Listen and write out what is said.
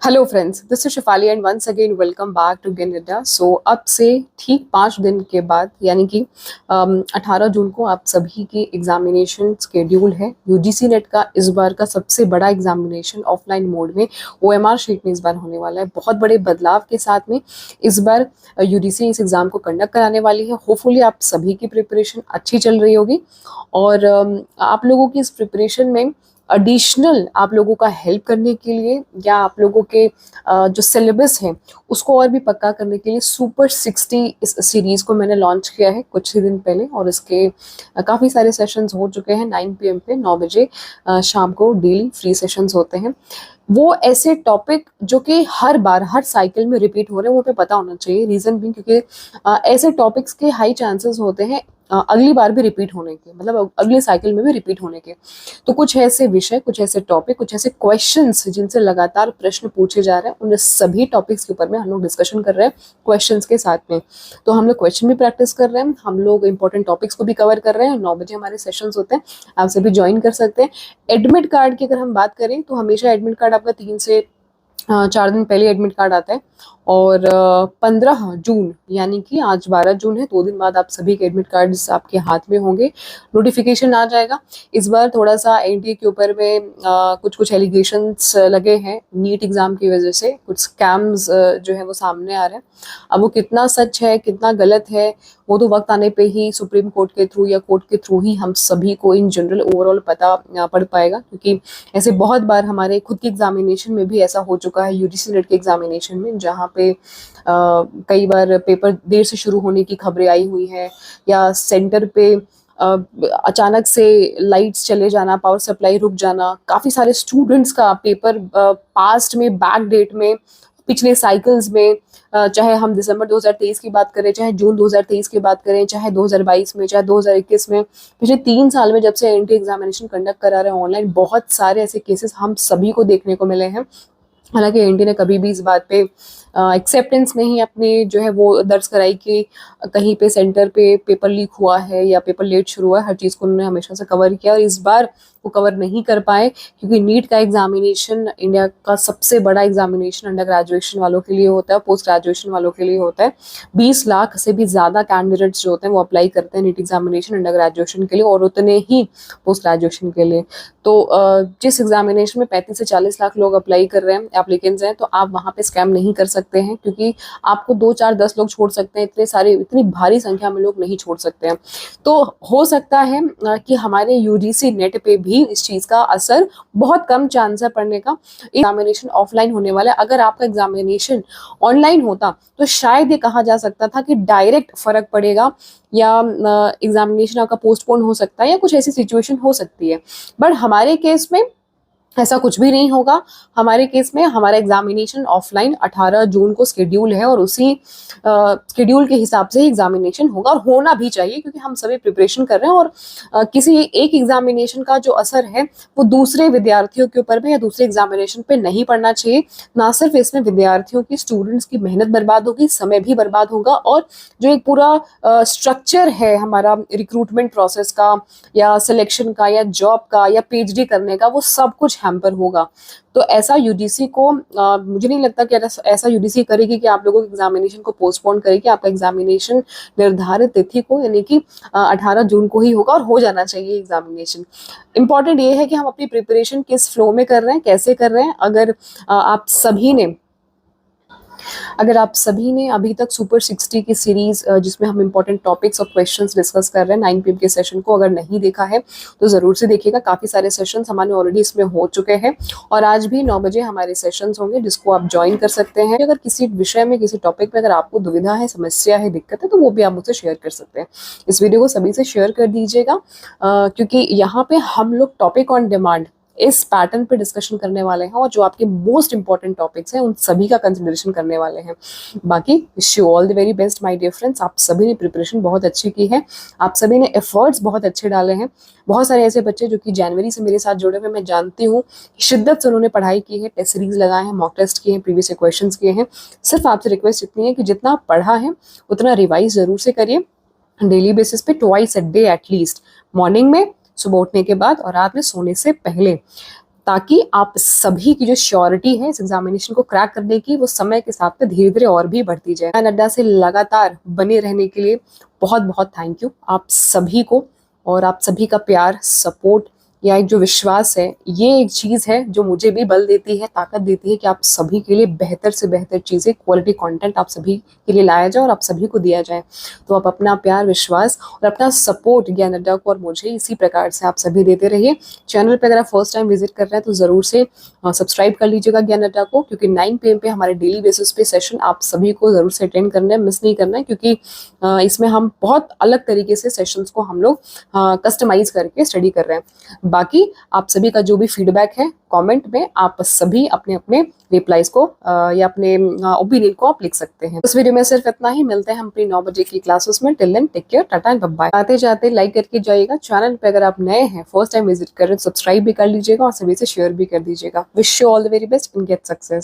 Hello friends, this is Shifali and once again welcome back to gain India. So अब से ठीक 5 दिन के बाद यानी कि 18 जून को आप सभी की एग्जामिनेशन स्केड्यूल है। यूजीसी नेट का इस बार का सबसे बड़ा एग्जामिनेशन ऑफलाइन मोड में ओएमआर शीट में इस बार होने वाला है। बहुत बड़े बदलाव के साथ में इस बार यूजीसी इस एग्जाम को कंडक्ट कराने वाली है। होपफुली आप सभी की प्रिपरेशन अच्छी चल रही होगी और आप लोगों की इस प्रिपरेशन में एडिशनल आप लोगों का हेल्प करने के लिए या आप लोगों के जो सिलेबस है उसको और भी पक्का करने के लिए सुपर 60 इस सीरीज को मैंने लॉन्च किया है कुछ ही दिन पहले। और इसके काफ़ी सारे सेशंस हो चुके हैं। 9 PM पे 9 बजे शाम को डेली फ्री सेशंस होते हैं। वो ऐसे टॉपिक जो कि हर बार हर साइकिल में रिपीट हो रहे हैं वो पे पता होना चाहिए। रीज़न भी क्योंकि ऐसे टॉपिक्स के हाई चांसेस होते हैं अगली बार भी रिपीट होने के, मतलब अगले साइकिल में भी रिपीट होने के। तो कुछ ऐसे विषय, कुछ ऐसे टॉपिक, कुछ ऐसे क्वेश्चंस जिनसे लगातार प्रश्न पूछे जा रहे हैं, उन सभी टॉपिक्स के ऊपर में हम लोग डिस्कशन कर रहे हैं क्वेश्चंस के साथ में। तो हम लोग क्वेश्चन भी प्रैक्टिस कर रहे हैं, हम लोग इंपॉर्टेंट टॉपिक्स को भी कवर कर रहे हैं। 9 बजे हमारे सेशंस होते हैं, आप सभी ज्वाइन कर सकते हैं। एडमिट कार्ड की अगर हम बात करें तो हमेशा एडमिट कार्ड आपका 3 से 4 दिन पहले एडमिट कार्ड आता है। और 15 जून यानी कि आज 12 जून है, 2 दिन बाद आप सभी के एडमिट कार्ड्स आपके हाथ में होंगे, नोटिफिकेशन आ जाएगा। इस बार थोड़ा सा एनटीए के ऊपर में कुछ कुछ एलिगेशंस लगे हैं नीट एग्जाम की वजह से। कुछ स्कैम्स जो है वो सामने आ रहे हैं। अब वो कितना सच है कितना गलत है वो तो वक्त आने पे ही सुप्रीम कोर्ट के थ्रू या कोर्ट के थ्रू ही हम सभी को इन जनरल ओवरऑल पता पड़ पाएगा। क्योंकि ऐसे बहुत बार हमारे खुद की एग्जामिनेशन में भी ऐसा हो चुका है, यूजीसी नेट के एग्जामिनेशन में, जहाँ पे कई बार पेपर देर से शुरू होने की खबरें आई हुई है या सेंटर पे अचानक से लाइट्स चले जाना, पावर सप्लाई रुक जाना, काफ़ी सारे स्टूडेंट्स का पेपर पास्ट में, बैक डेट में, पिछले साइकिल्स में, चाहे हम दिसंबर 2023 की बात करें, चाहे जून 2023 की बात करें, चाहे 2022 में, चाहे 2021 में, पिछले 3 साल में जब से एनटी एग्जामिनेशन कंडक्ट करा रहे हैं ऑनलाइन, बहुत सारे ऐसे केसेस हम सभी को देखने को मिले हैं। हालांकि एनटी ने कभी भी इस बात पे एक्सेप्टेंस नहीं अपनी जो है वो दर्ज कराई कि कहीं पे सेंटर पे पेपर लीक हुआ है या पेपर लेट शुरू हुआ है। हर चीज़ को उन्होंने हमेशा से कवर किया और इस बार वो कवर नहीं कर पाए क्योंकि नीट का एग्जामिनेशन इंडिया का सबसे बड़ा एग्जामिनेशन अंडर ग्रेजुएशन वालों के लिए होता है, पोस्ट ग्रेजुएशन वालों के लिए होता है। 20 लाख से भी ज़्यादा कैंडिडेट्स जो होते हैं वो अप्लाई करते हैं नीट एग्जामिनेशन अंडर ग्रेजुएशन के लिए और उतने ही पोस्ट ग्रेजुएशन के लिए। तो जिस एग्जामिनेशन में 35 से 40 लाख लोग अप्लाई कर रहे हैं, एप्लीकेंट्स हैं, तो आप वहाँ पे स्कैम नहीं कर सकते हैं क्योंकि आपको 2 4 10 लोग छोड़ सकते हैं, इतनी भारी संख्या में लोग नहीं छोड़ सकते हैं। तो हो सकता है कि हमारे यूजीसी नेट पे भी इस चीज़ का असर, बहुत कम चांस है पढ़ने का। एग्जामिनेशन ऑफलाइन होने वाला है। अगर आपका एग्जामिनेशन ऑनलाइन होता तो शायद ये कहा जा सकता था कि डायरेक्ट फर्क पड़ेगा या एग्जामिनेशन आपका पोस्टपोन हो सकता है या कुछ ऐसी सिचुएशन हो सकती है। बट हमारे केस में ऐसा कुछ भी नहीं होगा। हमारे केस में हमारा एग्जामिनेशन ऑफलाइन 18 जून को शेड्यूल है और उसी शेड्यूल के हिसाब से ही एग्जामिनेशन होगा और होना भी चाहिए क्योंकि हम सभी प्रिपरेशन कर रहे हैं। और किसी एक एग्जामिनेशन का जो असर है वो दूसरे विद्यार्थियों के ऊपर में या दूसरे एग्जामिनेशन पे नहीं पड़ना चाहिए। ना सिर्फ इसमें विद्यार्थियों की, स्टूडेंट्स की मेहनत बर्बाद होगी, समय भी बर्बाद होगा और जो एक पूरा स्ट्रक्चर है हमारा रिक्रूटमेंट प्रोसेस का या सिलेक्शन का या जॉब का या पीएचडी करने का, वो सब कुछ हैम्पर होगा। तो ऐसा यूजीसी को मुझे नहीं लगता कि ऐसा यूजीसी करेगी कि आप लोगों के एग्जामिनेशन को पोस्टपोन करेगी। आपका एग्जामिनेशन निर्धारित तिथि को यानी कि 18 जून को ही होगा और हो जाना चाहिए एग्जामिनेशन। इंपॉर्टेंट ये है कि हम अपनी प्रिपरेशन किस फ्लो में कर रहे हैं, कैसे कर रहे हैं। अगर आप सभी ने अभी तक सुपर 60 की सीरीज जिसमें हम इंपॉर्टेंट टॉपिक्स और क्वेश्चंस डिस्कस कर रहे हैं 9 PM के सेशन को अगर नहीं देखा है तो ज़रूर से देखिएगा। काफ़ी सारे सेशंस हमारे ऑलरेडी इसमें हो चुके हैं और आज भी 9 बजे हमारे सेशंस होंगे जिसको आप ज्वाइन कर सकते हैं। अगर किसी विषय में, किसी टॉपिक में अगर आपको दुविधा है, समस्या है, दिक्कत है तो वो भी आप मुझसे शेयर कर सकते हैं। इस वीडियो को सभी से शेयर कर दीजिएगा क्योंकि यहाँ पे हम लोग टॉपिक ऑन डिमांड इस पैटर्न पे डिस्कशन करने वाले हैं और जो आपके मोस्ट इंपॉर्टेंट टॉपिक्स हैं उन सभी का कंसिडरेशन करने वाले हैं। बाकी wish you all the very best my dear friends. आप सभी ने प्रिपरेशन बहुत अच्छी की है, आप सभी ने एफर्ट्स बहुत अच्छे डाले हैं। बहुत सारे ऐसे बच्चे जो कि जनवरी से मेरे साथ जुड़े हुए, मैं जानती हूँ शिद्दत से उन्होंने पढ़ाई की है, टेस्ट सीरीज लगाए हैं, मॉक टेस्ट किए हैं, प्रीवियस क्वेश्चन किए हैं। सिर्फ आपसे रिक्वेस्ट इतनी है कि जितना पढ़ा है उतना रिवाइज जरूर से करिए डेली बेसिस पे, twice a day at least, morning में, सुबह उठने के बाद और रात में सोने से पहले। ताकि आप सभी की जो श्योरिटी है इस एग्जामिनेशन को क्रैक करने की, वो समय के साथ में धीरे धीरे और भी बढ़ती जाए। नड्डा से लगातार बने रहने के लिए बहुत बहुत थैंक यू आप सभी को। और आप सभी का प्यार, सपोर्ट या एक जो विश्वास है, ये एक चीज़ है जो मुझे भी बल देती है, ताकत देती है कि आप सभी के लिए बेहतर से बेहतर चीज़ें, क्वालिटी कंटेंट आप सभी के लिए लाया जाए और आप सभी को दिया जाए। तो आप अपना प्यार, विश्वास और अपना सपोर्ट ज्ञान अड्डा को और मुझे इसी प्रकार से आप सभी देते रहिए। चैनल पे अगर आप फर्स्ट टाइम विजिट कर रहे हैं तो ज़रूर से सब्सक्राइब कर लीजिएगा ज्ञान अड्डा को, क्योंकि 9 PM पे हमारे डेली बेसिस पे सेशन आप सभी को ज़रूर से अटेंड करना है, मिस नहीं करना है, क्योंकि इसमें हम बहुत अलग तरीके से सेशंस को हम लोग कस्टमाइज करके स्टडी कर रहे हैं। बाकी आप सभी का जो भी फीडबैक है कमेंट में आप सभी अपने अपने रिप्लाईज को या अपने ओपिनियन को आप लिख सकते हैं। इस वीडियो में सिर्फ इतना ही। मिलते हैं हम अपनी 9 बजे की क्लासेस में। Till then take care, tata and bye. आते जाते लाइक करके जाइएगा। चैनल पे अगर आप नए हैं, फर्स्ट टाइम विजिट कर रहे हैं, सब्सक्राइब भी कर लीजिएगा और सभी से शेयर भी कर दीजिएगा। Wish you all the very best and get success.